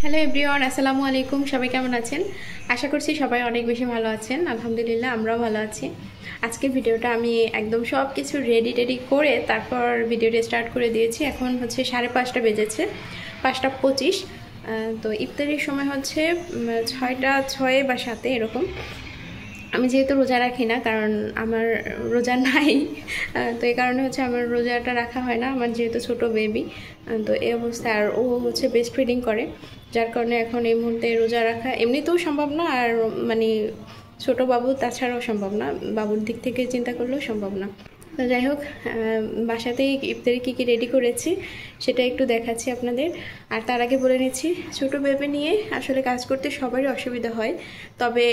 Hello everyone, আসসালামু আলাইকুম। সবাই কেমন আছেন? আশা করছি সবাই অনেক বেশি ভালো আছেন। আলহামদুলিল্লাহ, আমরাও ভালো আছি। আজকের ভিডিওটা আমি একদম সব কিছু রেডি করে তারপর ভিডিওটা স্টার্ট করে দিয়েছি। এখন হচ্ছে 5:30 বেজেছে, 5:25। তো ইফতারির সময় হচ্ছে 6টা 6 বা 7 এরকম। আমি যেহেতু রোজা রাখি না, কারণ আমার রোজা নাই, তো এই কারণে হচ্ছে আমার রোজাটা রাখা হয় না। আমার যেহেতু ছোট বেবি, তো এই অবস্থায় আর ও হচ্ছে ব্রেস্ট ফিডিং করে, যার কারণে এখন এই মুহূর্তে রোজা রাখা এমনিতেও সম্ভব না, আর মানে ছোট বাবু তাছাড়াও সম্ভব না, বাবুর দিক থেকে চিন্তা করলেও সম্ভব না। তো যাই হোক, বাসাতেই ইফতারি কী কী রেডি করেছি সেটা একটু দেখাচ্ছি আপনাদের। আর তার আগে বলে নিচ্ছি, ছোটো বেবি নিয়ে আসলে কাজ করতে সবারই অসুবিধা হয়, তবে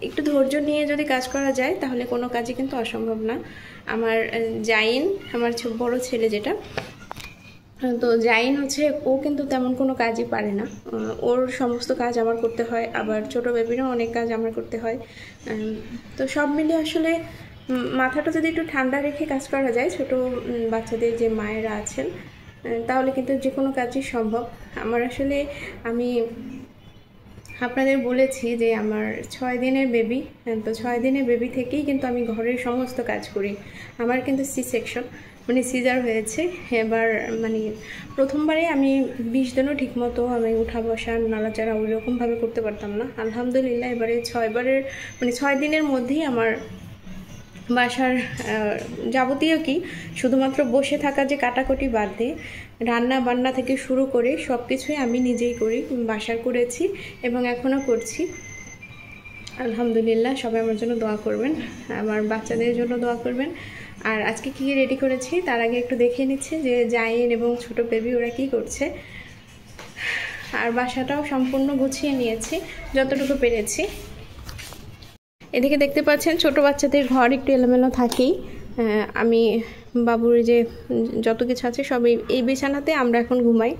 একটু ধৈর্য নিয়ে যদি কাজ করা যায় তাহলে কোনো কাজই কিন্তু অসম্ভব না। আমার জাইন, আমার বড় ছেলে যেটা, তো জাইন হচ্ছে ও কিন্তু তেমন কোনো কাজই পারে না। ওর সমস্ত কাজ আমার করতে হয়, আবার ছোটো বেবিরও অনেক কাজ আমার করতে হয়। তো সব মিলিয়ে আসলে মাথাটা যদি একটু ঠান্ডা রেখে কাজ করা যায়, ছোট বাচ্চাদের যে মায়েরা আছেন, তাহলে কিন্তু যে কোনো কাজই সম্ভব। আমার আসলে আমি আপনাদের বলেছি যে আমার 6 দিনের বেবি, তো 6 দিনের বেবি থেকেই কিন্তু আমি ঘরের সমস্ত কাজ করি। আমার কিন্তু সি সেকশন মানে সিজার হয়েছে। এবার মানে প্রথমবারে আমি 20 দিনও ঠিকমতো আমি উঠা বসা নাড়াচাড়া ওই রকমভাবে করতে পারতাম না। আলহামদুলিল্লাহ এবারে 6 দিনের মধ্যেই আমার বাসার যাবতীয় কি শুধুমাত্র বসে থাকা যে কাটাকুটি বাদ দিয়ে রান্না বান্না থেকে শুরু করে সব কিছুই আমি নিজেই করি, বাসার করেছি এবং এখনও করছি। আলহামদুলিল্লাহ, সবাই আমার জন্য দোয়া করবেন, আমার বাচ্চাদের জন্য দোয়া করবেন। আর আজকে কী রেডি করেছি তার আগে একটু দেখে নিচ্ছি যে জাইন এবং ছোট বেবি ওরা কী করছে। আর বাসাটাও সম্পূর্ণ গুছিয়ে নিয়েছি যতটুকু পেরেছি। এদিকে দেখতে পাচ্ছেন ছোট বাচ্চাদের ঘর একটু এলোমেলো থাকেই। আমি বাবুর যে যত কিছু আছে সব এই বিছানাতে আমরা এখন ঘুমাই।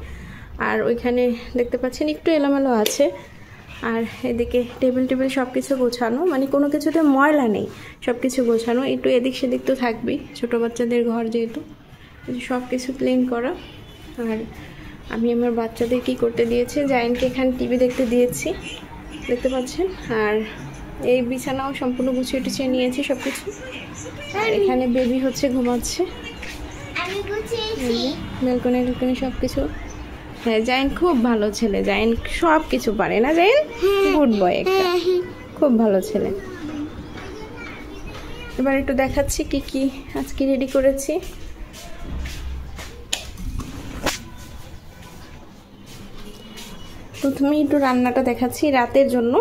আর ওইখানে দেখতে পাচ্ছেন একটু এলোমেলো আছে। আর এদিকে টেবিল সব কিছু গোছানো, মানে কোনো কিছুতে ময়লা নেই, সব কিছু গোছানো। একটু এদিক সেদিক তো থাকবেই, ছোটো বাচ্চাদের ঘর যেহেতু, সব কিছু ক্লিন করা। আর আমি আমার বাচ্চাদের কি করতে দিয়েছি, জাইনকে এখানে টিভি দেখতে দিয়েছি, দেখতে পাচ্ছেন। আর এই বিছানাও সম্পূর্ণ গুছিয়ে টুছিয়ে নিয়েছি সব কিছু। আর এখানে বেবি হচ্ছে ঘুমাচ্ছে, ব্যালকনি সব কিছু। হ্যাঁ, জাইন খুব ভালো ছেলে, জাইন সব কিছু পারে না, জাইন গুড বয় একটা, খুব ভালো ছেলে। এবার একটু দেখাচ্ছি কি কি আজকে রেডি করেছি। প্রথমে একটু রান্নাটা দেখাচ্ছি রাতের জন্য।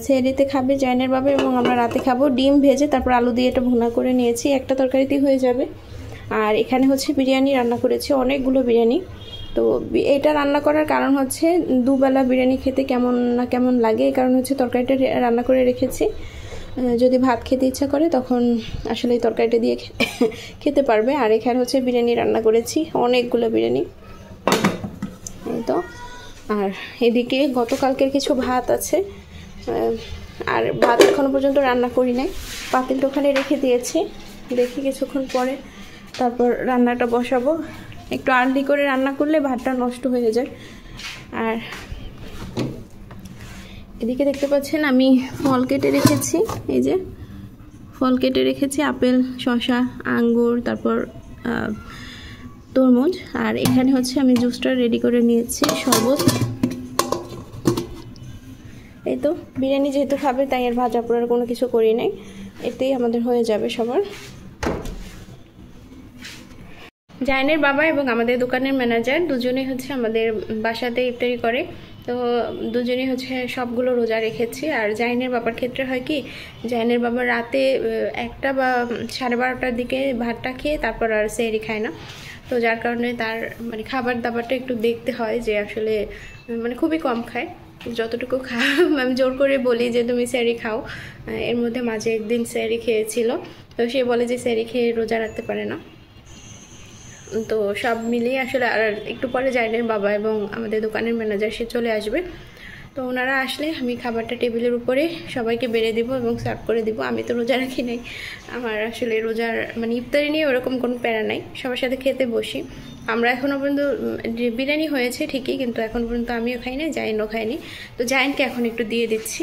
সেহরিতে খাবে জাইনের বাবা এবং আমরা রাতে খাবো। ডিম ভেজে তারপর আলু দিয়ে এটা ভুনা করে নিয়েছি, একটা তরকারিতেই হয়ে যাবে। আর এখানে হচ্ছে বিরিয়ানি রান্না করেছি, অনেকগুলো বিরিয়ানি। তো এটা রান্না করার কারণ হচ্ছে দুবেলা বিরিয়ানি খেতে কেমন না কেমন লাগে, এই কারণ হচ্ছে তরকারিটা রান্না করে রেখেছি। যদি ভাত খেতে ইচ্ছা করে তখন আসলে এই তরকারিটা দিয়ে খেতে পারবে। আর এখানে হচ্ছে বিরিয়ানি রান্না করেছি, অনেকগুলো বিরিয়ানি, এই তো। আর এদিকে গতকালকের কিছু ভাত আছে, আর ভাত এখনো পর্যন্ত রান্না করি নাই, পাতিলটা ওখানে রেখে দিয়েছি। দেখি কিছুক্ষণ পরে তারপর রান্নাটা বসাবো। একটু আর্লি করে রান্না করলে ভাতটা নষ্ট হয়ে যায়। আর এদিকে দেখতে পাচ্ছেন আমি ফল কেটে রেখেছি, এই যে ফল কেটে রেখেছি, আপেল, শসা, আঙ্গুর, তারপর তরমুজ। আর এখানে হচ্ছে আমি জুসটা রেডি করে নিয়েছি, শরবত। এই তো বিরিয়ানি যেহেতু খাবে তাই আর ভাজা পোড়ার কোনো কিছু করি নাই, এতেই আমাদের হয়ে যাবে সবার। জাইনের বাবা এবং আমাদের দোকানের ম্যানেজার দুজনেই হচ্ছে আমাদের বাসাতে ইফতারি করে, তো দুজনেই হচ্ছে সবগুলো রোজা রেখেছি। আর জাইনের বাবার ক্ষেত্রে হয় কি, জাইনের বাবা রাতে 1টা বা 12:30টার দিকে ভাতটা খেয়ে তারপর আর সেহরি খায় না, তো যার কারণে তার মানে খাবার দাবারটা একটু দেখতে হয় যে আসলে মানে খুবই কম খায়। যতটুকু আমি জোর করে বলি যে তুমি সেহরি খাও, এর মধ্যে মাঝে একদিন সেহরি খেয়েছিল, তো সে বলে যে সেহরি খেয়ে রোজা রাখতে পারে না। তো সব মিলিয়ে আসলে আর একটু পরে জাইনের বাবা এবং আমাদের দোকানের ম্যানেজার সে চলে আসবে, তো ওনারা আসলে আমি খাবারটা টেবিলের উপরে সবাইকে বেড়ে দিব এবং সার্ভ করে দিব। আমি তো রোজা রাখি নাই, আমার আসলে রোজার মানে ইফতারি নিয়ে ওরকম কোনো প্যারা নাই, সবার সাথে খেতে বসি। আমরা এখনো পর্যন্ত বিরিয়ানি হয়েছে ঠিকই, কিন্তু এখন পর্যন্ত আমিও খাইনি, জাইনও খাইনি। তো জাইনকে এখন একটু দিয়ে দিচ্ছি।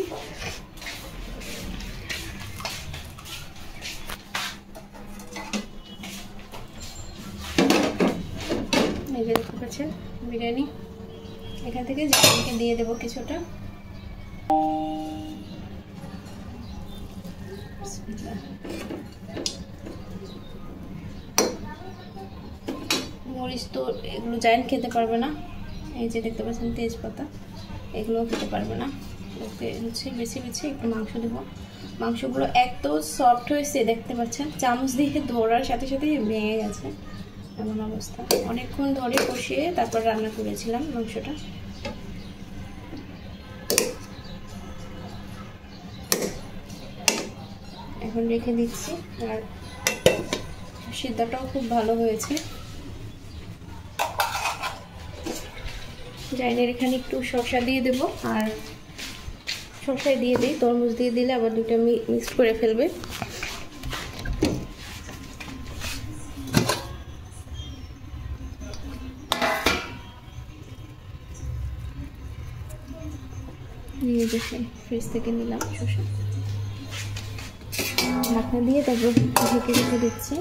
এই যে দেখতে পাচ্ছেন বিরিয়ানি, এখান থেকে জাইনকে দিয়ে দেবো কিছুটা। মরিচ তো এগুলো জাইন খেতে পারবে না, এই যে দেখতে পাচ্ছেন তেজপাতা, এগুলোও খেতে পারবে না। ওকে হচ্ছে বেছে বেছে একটু মাংস দেবো। মাংসগুলো এত সফট হয়েছে দেখতে পাচ্ছেন, চামচ দিয়ে ধরার সাথে সাথে ভেঙে গেছে, এমন অবস্থা। অনেকক্ষণ ধরে কষিয়ে তারপর রান্না করেছিলাম মাংসটা। এখন রেখে দিচ্ছি, আর সিদ্ধটাও খুব ভালো হয়েছে। জাইনের এখানে একটু শসা দিয়ে দেবো, আর শসায় দিয়ে দিই, তরমুজ দিয়ে দিলে আবার দুটো মিক্স করে ফেলবে। নিয়ে দেখে ফ্রিজ থেকে নিলাম শসা, ঢাকনা দিয়ে তারপর ঢেকে রেখে দিচ্ছি।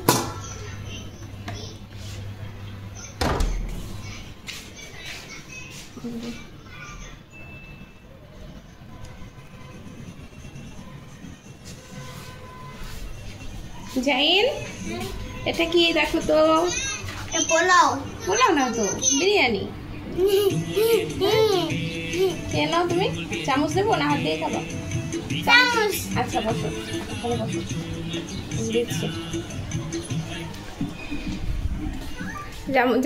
জাইন এটা কি দেখো তো, পোলাও। পোলাও না তো, বিরিয়ানি। কেন তুমি চামচ দেবো না হাত দিয়ে খাবো? চামচ। আচ্ছা বসো, তাহলে বসো, দিচ্ছি।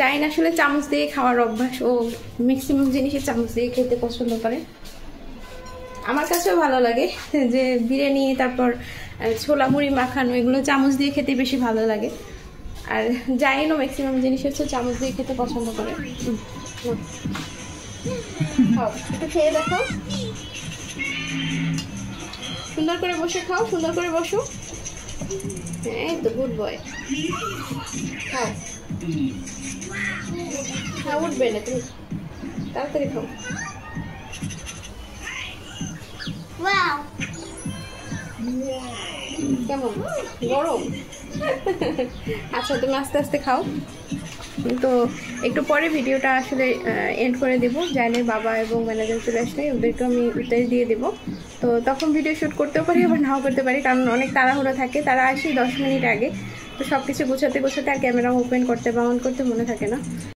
জাইন আসলে চামচ দিয়ে খাওয়ার অভ্যাস, ও ম্যাক্সিমাম জিনিসে চামচ দিয়ে খেতে পছন্দ করে। আমার কাছেও ভালো লাগে যে বিরিয়ানি, তারপর ছোলা মুড়ি মাখানো, এগুলো চামচ দিয়ে খেতে বেশি ভালো লাগে। আর জাইনও ম্যাক্সিমাম জিনিস হচ্ছে চামচ দিয়ে খেতে পছন্দ করে। খাও, একটু খেয়ে দেখো, সুন্দর করে বসে খাও, সুন্দর করে বসো। হ্যাঁ তো গুড বয়, খাও। হ্যাঁ উঠবে না, তুমি তাড়াতাড়ি খাও। ওয়াও, কেমন গরম? আচ্ছা তুমি আস্তে আস্তে খাও। তো একটু পরে ভিডিওটা আসলে এন্ড করে দেবো। জাইনের বাবা এবং ম্যানেজার চলে আসলে ওদেরকে আমি উত্তর দিয়ে দেবো। তো তখন ভিডিও শ্যুট করতেও পারি, আবার নাও করতে পারি, কারণ অনেক তাড়াহুড়ো থাকে। তারা আসি 10 মিনিট আগে, তো সব কিছু গোছাতে গোছাতে আর ক্যামেরা ওপেন করতে বা অন করতে মনে থাকে না।